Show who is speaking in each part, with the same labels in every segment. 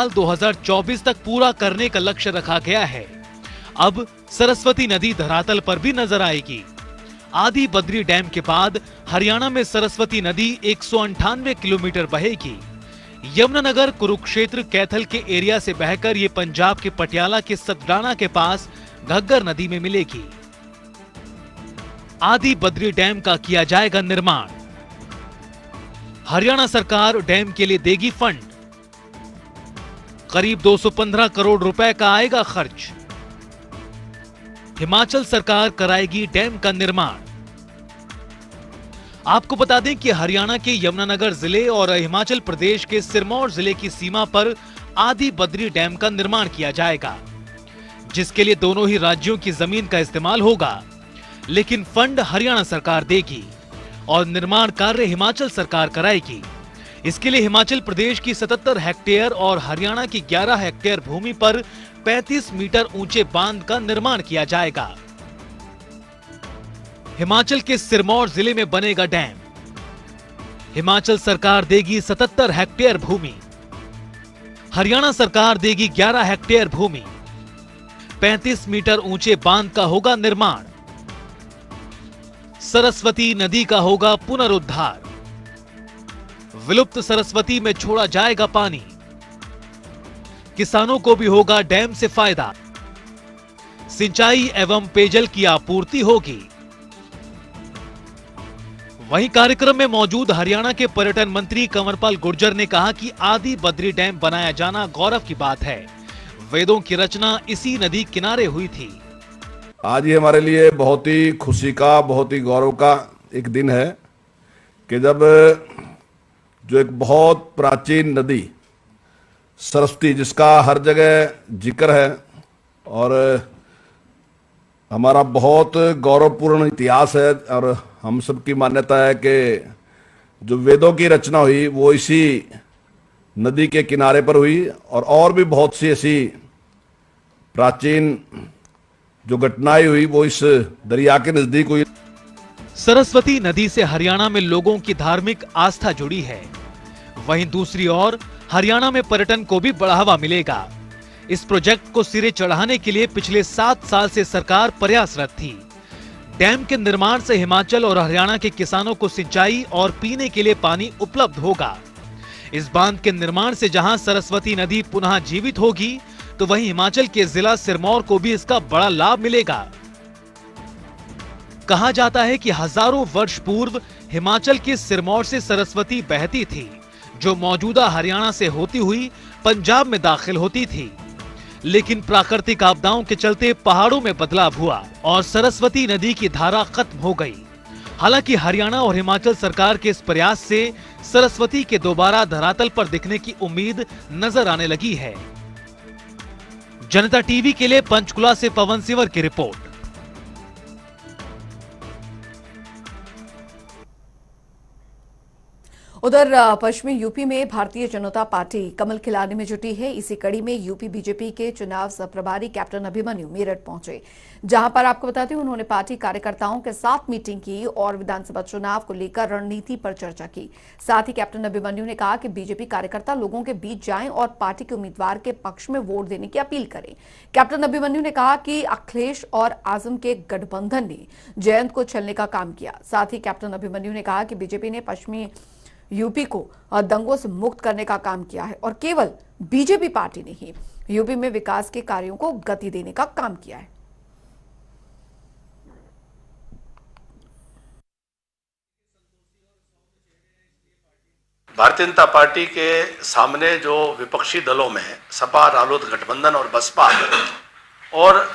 Speaker 1: साल 2024 तक पूरा करने का लक्ष्य रखा गया है। अब सरस्वती नदी धरातल पर भी नजर आएगी। आदि बद्री डैम के बाद हरियाणा में सरस्वती नदी 198 किलोमीटर बहेगी। यमुनानगर, कुरुक्षेत्र, कैथल के एरिया से बहकर ये पंजाब के पटियाला के सतडाना के पास घग्गर नदी में मिलेगी। आदि बद्री डैम का किया जाएगा निर्माण। हरियाणा सरकार डैम के लिए देगी फंड। करीब 215 करोड़ रुपए का आएगा खर्च। हिमाचल सरकार कराएगी डैम का निर्माण। आपको बता दें कि हरियाणा के यमुनानगर जिले और हिमाचल प्रदेश के सिरमौर जिले की सीमा पर आदि बद्री डैम का निर्माण किया जाएगा, जिसके लिए दोनों ही राज्यों की जमीन का इस्तेमाल होगा, लेकिन फंड हरियाणा सरकार देगी और निर्माण कार्य हिमाचल सरकार कराएगी। इसके लिए हिमाचल प्रदेश की 77 हेक्टेयर और हरियाणा की 11 हेक्टेयर भूमि पर 35 मीटर ऊंचे बांध का निर्माण किया जाएगा। हिमाचल के सिरमौर जिले में बनेगा डैम। हिमाचल सरकार देगी 77 हेक्टेयर भूमि, हरियाणा सरकार देगी 11 हेक्टेयर भूमि। 35 मीटर ऊंचे बांध का होगा निर्माण। सरस्वती नदी का होगा पुनरुद्धार। विलुप्त सरस्वती में छोड़ा जाएगा पानी। किसानों को भी होगा डैम से फायदा। सिंचाई एवं पेयजल की आपूर्ति होगी। वहीं कार्यक्रम में मौजूद हरियाणा के पर्यटन मंत्री कंवरपाल गुर्जर ने कहा कि आदि बद्री डैम बनाया जाना गौरव की बात है। वेदों की रचना इसी नदी किनारे हुई थी।
Speaker 2: आज ये हमारे लिए बहुत ही खुशी का, बहुत ही गौरव का एक दिन है कि जब जो एक बहुत प्राचीन नदी सरस्वती, जिसका हर जगह जिक्र है और हमारा बहुत गौरवपूर्ण इतिहास है, और हम सबकी मान्यता है कि जो वेदों की रचना हुई वो इसी नदी के किनारे पर हुई, और भी बहुत सी ऐसी प्राचीन जो घटनाएं हुई वो इस दरिया के नजदीक हुई।
Speaker 1: सरस्वती नदी से हरियाणा में लोगों की धार्मिक आस्था जुड़ी है। वहीं दूसरी ओर हरियाणा में पर्यटन को भी बढ़ावा मिलेगा। इस प्रोजेक्ट को सिरे चढ़ाने के लिए पिछले 7 साल से सरकार प्रयासरत थी। डैम के निर्माण से हिमाचल और हरियाणा के किसानों को सिंचाई और पीने के लिए पानी उपलब्ध होगा। इस बांध के निर्माण से जहां सरस्वती नदी पुनः जीवित होगी, तो वहीं हिमाचल के जिला सिरमौर को भी इसका बड़ा लाभ मिलेगा। कहा जाता है कि हजारों वर्ष पूर्व हिमाचल के सिरमौर से सरस्वती बहती थी, जो मौजूदा हरियाणा से होती हुई पंजाब में दाखिल होती थी। लेकिन प्राकृतिक आपदाओं के चलते पहाड़ों में बदलाव हुआ और सरस्वती नदी की धारा खत्म हो गई। हालांकि हरियाणा और हिमाचल सरकार के इस प्रयास से सरस्वती के दोबारा धरातल पर दिखने की उम्मीद नजर आने लगी है। जनता टीवी के लिए पंचकुला से पवन सिवर की रिपोर्ट।
Speaker 3: उधर पश्चिमी यूपी में भारतीय जनता पार्टी कमल खिलाने में जुटी है। इसी कड़ी में यूपी बीजेपी के चुनाव सह प्रभारी कैप्टन अभिमन्यु मेरठ पहुंचे, जहां पर आपको बताते हैं उन्होंने पार्टी कार्यकर्ताओं के साथ मीटिंग की और विधानसभा चुनाव को लेकर रणनीति पर चर्चा की। साथ ही कैप्टन अभिमन्यु ने कहा कि बीजेपी कार्यकर्ता लोगों के बीच जाएं और पार्टी के उम्मीदवार के पक्ष में वोट देने की अपील करें। कैप्टन अभिमन्यु ने कहा कि अखिलेश और आजम के गठबंधन ने जयंत को छलने का काम किया। साथ ही कैप्टन अभिमन्यु ने कहा कि बीजेपी ने पश्चिमी यूपी को दंगों से मुक्त करने का काम किया है और केवल बीजेपी पार्टी ने ही यूपी में विकास के कार्यों को गति देने का काम किया है।
Speaker 4: भारतीय जनता पार्टी के सामने जो विपक्षी दलों में सपा, रालोद गठबंधन और बसपा और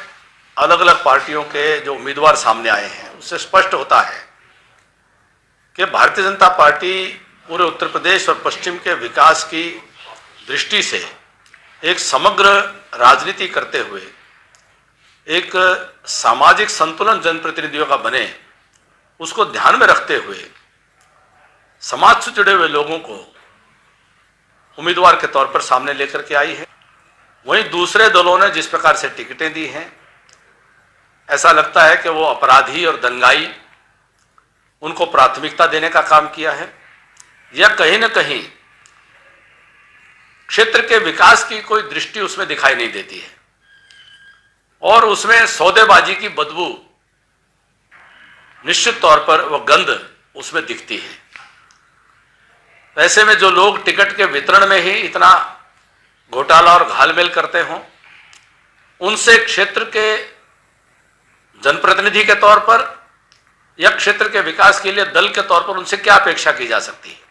Speaker 4: अलग अलग पार्टियों के जो उम्मीदवार सामने आए हैं, उससे स्पष्ट होता है कि भारतीय जनता पार्टी पूरे उत्तर प्रदेश और पश्चिम के विकास की दृष्टि से एक समग्र राजनीति करते हुए एक सामाजिक संतुलन जनप्रतिनिधियों का बने, उसको ध्यान में रखते हुए समाज से जुड़े हुए लोगों को उम्मीदवार के तौर पर सामने लेकर के आई है। वहीं दूसरे दलों ने जिस प्रकार से टिकटें दी हैं, ऐसा लगता है कि वो अपराधी और दंगाई उनको प्राथमिकता देने का काम किया है, या कहीं न कहीं क्षेत्र के विकास की कोई दृष्टि उसमें दिखाई नहीं देती है और उसमें सौदेबाजी की बदबू निश्चित तौर पर वह गंध उसमें दिखती है। ऐसे में जो लोग टिकट के वितरण में ही इतना घोटाला और घालमेल करते हों, उनसे क्षेत्र के जनप्रतिनिधि के तौर पर या क्षेत्र के विकास के लिए दल के तौर पर उनसे क्या अपेक्षा की जा सकती है।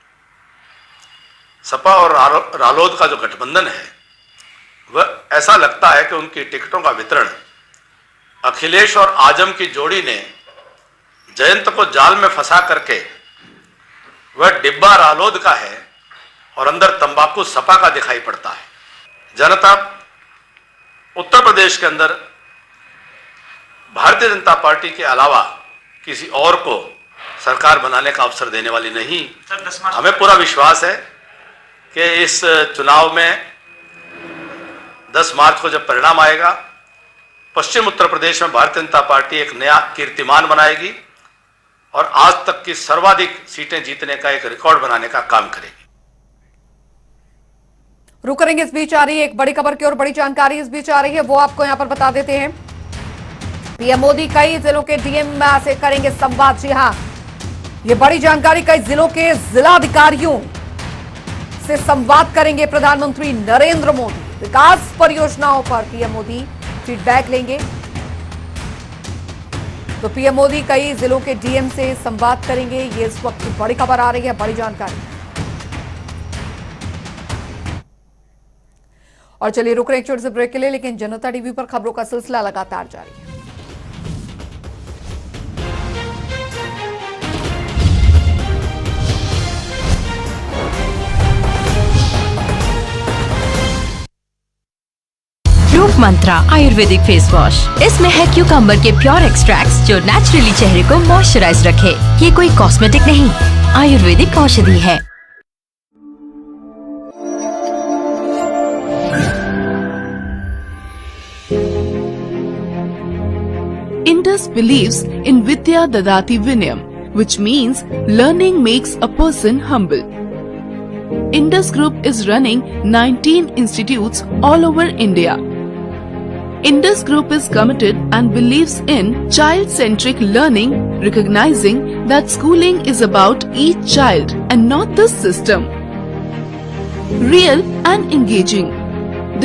Speaker 4: सपा और रालोद का जो गठबंधन है वह ऐसा लगता है कि उनकी टिकटों का वितरण अखिलेश और आजम की जोड़ी ने जयंत को जाल में फंसा करके वह डिब्बा रालोद का है और अंदर तंबाकू सपा का दिखाई पड़ता है। जनता उत्तर प्रदेश के अंदर भारतीय जनता पार्टी के अलावा किसी और को सरकार बनाने का अवसर देने वाली नहीं। हमें पूरा विश्वास है कि इस चुनाव में 10 मार्च को जब परिणाम आएगा, पश्चिम उत्तर प्रदेश में भारतीय जनता पार्टी एक नया कीर्तिमान बनाएगी और आज तक की सर्वाधिक सीटें जीतने का एक रिकॉर्ड बनाने का काम करेगी।
Speaker 3: रुक करेंगे, इस बीच आ रही है एक बड़ी खबर की और बड़ी जानकारी इस बीच आ रही है, वो आपको यहां पर बता देते हैं। पीएम मोदी कई जिलों के डीएम से करेंगे संवाद। जी हां, ये बड़ी जानकारी, कई जिलों के जिलाधिकारियों से संवाद करेंगे प्रधानमंत्री नरेंद्र मोदी। विकास परियोजनाओं पर पीएम मोदी फीडबैक लेंगे। तो पीएम मोदी कई जिलों के डीएम से संवाद करेंगे, ये इस वक्त की बड़ी खबर आ रही है, बड़ी जानकारी। और चलिए रुक रहे एक छोटे से ब्रेक के लिए, लेकिन जनता टीवी पर खबरों का सिलसिला लगातार जारी है।
Speaker 5: रूप मंत्रा आयुर्वेदिक फेस वॉश, इसमें है क्यूकम्बर के प्योर एक्सट्रैक्ट्स जो नेचुरली चेहरे को मॉइस्चराइज रखे। ये कोई कॉस्मेटिक नहीं, आयुर्वेदिक औषधि है।
Speaker 6: Indus believes in Vidya Dadati Vinayam, which means learning makes a person humble. Indus Group is running 19 institutes all over India. Indus Group is committed and believes in child-centric learning, recognizing that schooling is about each child and not the system. Real and engaging,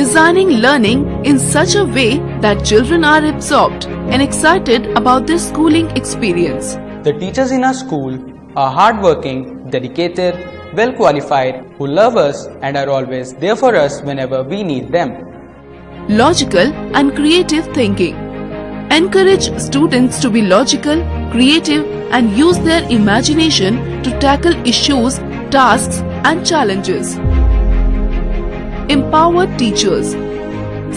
Speaker 6: designing learning in such a way that children are absorbed and excited about their schooling experience.
Speaker 7: The teachers in our school are hardworking, dedicated, well qualified, who love us and are always there for us whenever we need them.
Speaker 6: Logical and creative thinking. Encourage students to be logical, creative and use their imagination to tackle issues, tasks and challenges. Empowered teachers.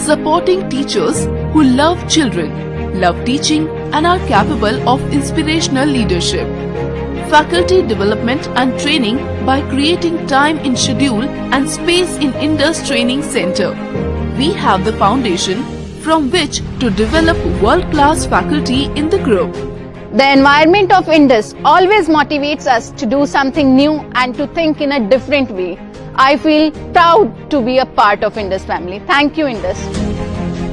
Speaker 6: Supporting teachers who love children, love teaching and are capable of inspirational leadership. Faculty development and training by creating time in schedule and space in Indus Training Center. We have the foundation from which to develop world-class faculty in the group.
Speaker 8: The environment of Indus always motivates us to do something new and to think in a different way. I feel proud to be a part of Indus family. Thank you, Indus.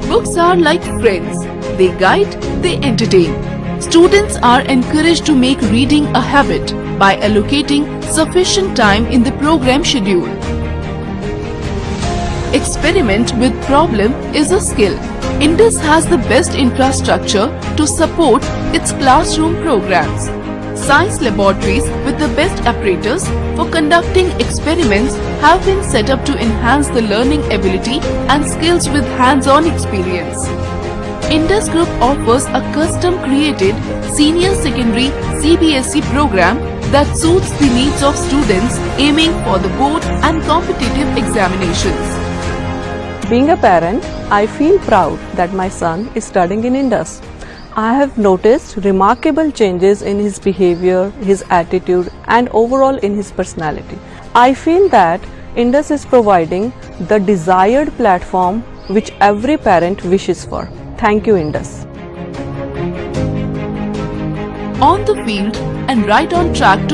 Speaker 6: Books are like friends. They guide, they entertain. Students are encouraged to make reading a habit by allocating sufficient time in the program schedule. Experiment with problem is a skill. Indus has the best infrastructure to support its classroom programs. Science laboratories with the best apparatus for conducting experiments have been set up to enhance the learning ability and skills with hands-on experience. Indus Group offers a custom-created senior secondary CBSE program that suits the needs of students aiming for the board and competitive examinations.
Speaker 9: Being a parent, I feel proud that my son is studying in Indus. I have noticed remarkable changes in his behavior, his attitude and overall in his personality. I feel that Indus is providing the desired platform which every parent wishes for. Thank you, Indus.
Speaker 6: On the field and right on track to